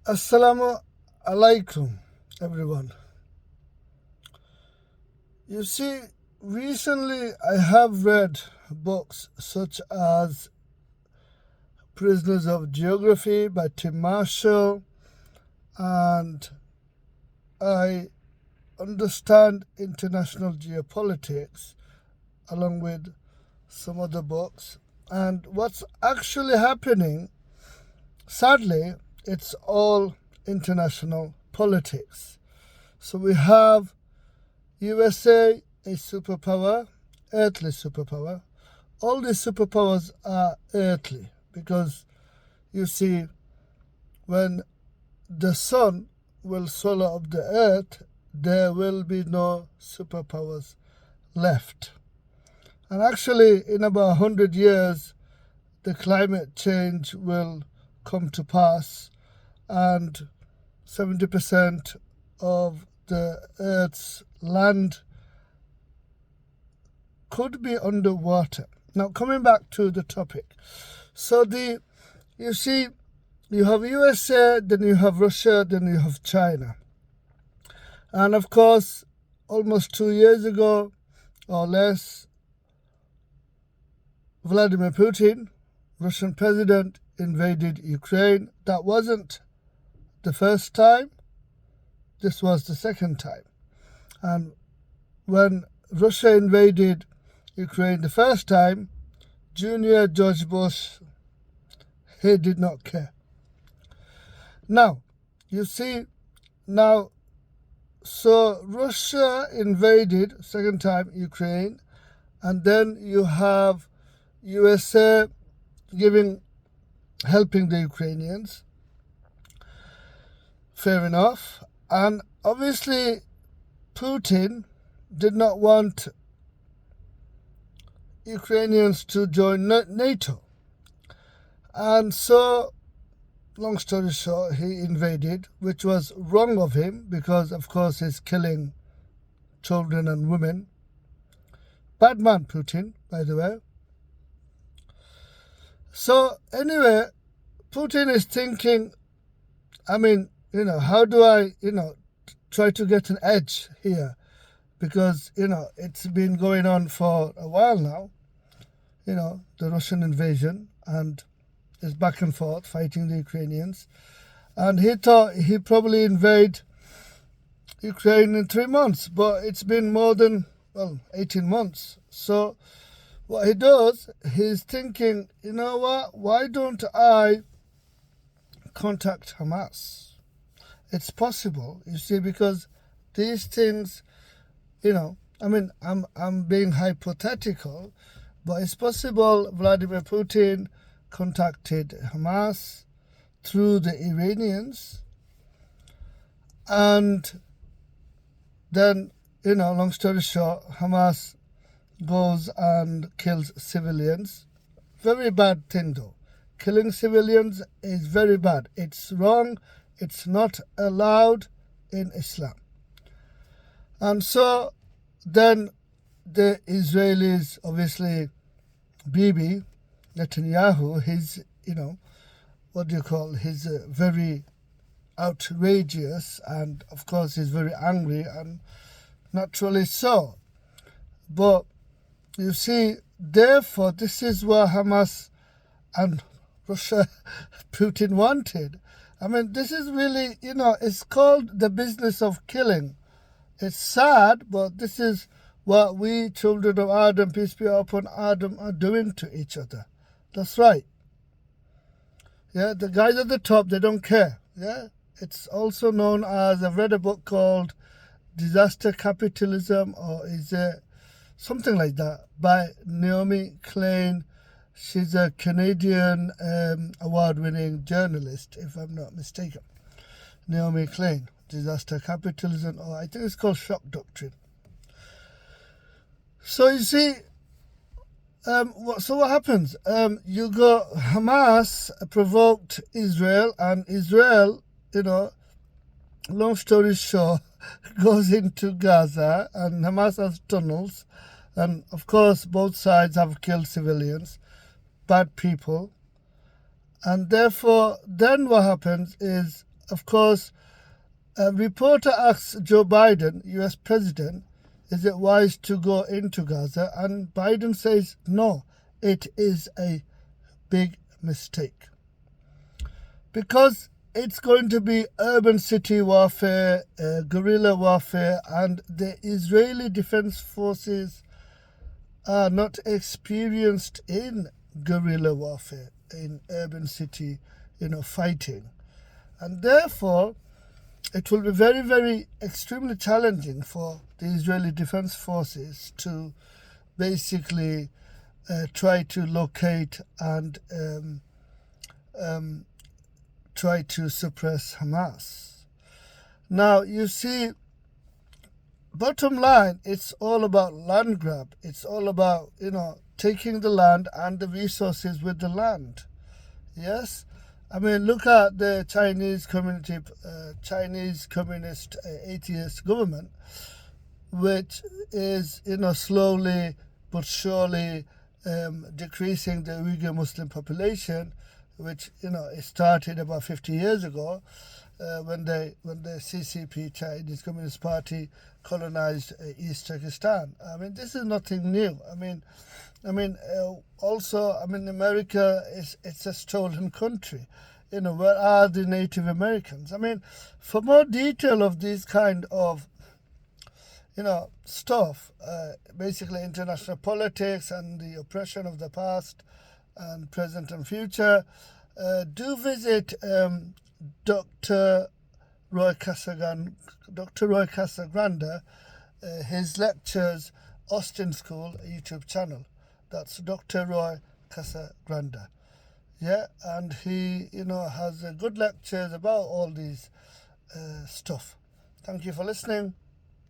Assalamu alaikum, everyone. You see, recently I have read books such as Prisoners of Geography by Tim Marshall, and I understand international geopolitics along with some other books. And what's actually happening, sadly, it's all international politics. So we have USA, a superpower, earthly superpower. All these superpowers are earthly because you see, when the sun will swallow up the earth, there will be no superpowers left. And actually, in about 100 years, the climate change will come to pass, and 70% of the Earth's land could be underwater. Now, coming back to the topic. So, you see, you have USA, then you have Russia, then you have China. And of course, almost 2 years ago or less, Vladimir Putin, Russian president, invaded Ukraine. That wasn't the first time. This was the second time. And when Russia invaded Ukraine the first time, Junior George Bush, he did not care. Now, you see, so Russia invaded second time Ukraine, and then you have USA helping the Ukrainians. Fair enough. And obviously, Putin did not want Ukrainians to join NATO. And so, long story short, he invaded, which was wrong of him because, of course, he's killing children and women. Bad man, Putin, by the way. So, anyway, Putin is thinking, how do I, try to get an edge here? Because, it's been going on for a while now, the Russian invasion, and is back and forth fighting the Ukrainians. And he thought he'd probably invade Ukraine in 3 months, but it's been more than, 18 months. So what he does, he's thinking, you know what, why don't I contact Hamas? It's possible, you see, because these things, I'm being hypothetical, but it's possible Vladimir Putin contacted Hamas through the Iranians, and then, long story short, Hamas goes and kills civilians. Very bad thing though. Killing civilians is very bad. It's wrong. It's not allowed in Islam. And so then the Israelis, obviously, Bibi Netanyahu, he's, he's very outrageous, and of course he's very angry, and naturally so. But you see, therefore, this is what Hamas and Russia, Putin wanted. This is really, it's called the business of killing. It's sad, but this is what we children of Adam, peace be upon Adam, are doing to each other. That's right. Yeah, the guys at the top, they don't care. Yeah, it's also known as, I've read a book called Disaster Capitalism, or is it something like that, by Naomi Klein. She's a Canadian award-winning journalist, if I'm not mistaken. Naomi Klein, Disaster Capitalism, or I think it's called Shock Doctrine. So you see, so what happens? You got Hamas provoked Israel, and Israel, long story short, goes into Gaza, and Hamas has tunnels, and of course both sides have killed civilians, bad people, and therefore then what happens is of course, a reporter asks Joe Biden, US President, is it wise to go into Gaza? And Biden says, no, it is a big mistake. Because it's going to be urban city warfare, guerrilla warfare, and the Israeli Defense Forces are not experienced in guerrilla warfare, in urban city, fighting. And therefore, it will be very, very extremely challenging for the Israeli Defense Forces to basically try to locate and try to suppress Hamas. Now, you see, bottom line, it's all about land grab. It's all about, taking the land and the resources with the land. Yes? I mean, look at the Chinese communist atheist government, which is, slowly but surely decreasing the Uyghur Muslim population, which, it started about 50 years ago when the CCP, Chinese Communist Party, colonized East Turkestan. I mean, this is nothing new. Also, America it's a stolen country. Where are the Native Americans? I mean, for more detail of these kind of, stuff, basically international politics and the oppression of the past and present and future, do visit Dr. Roy Casagrande, his lectures, Austin School YouTube channel. That's Dr. Roy Casagrande. Yeah, and he, has good lectures about all these stuff. Thank you for listening.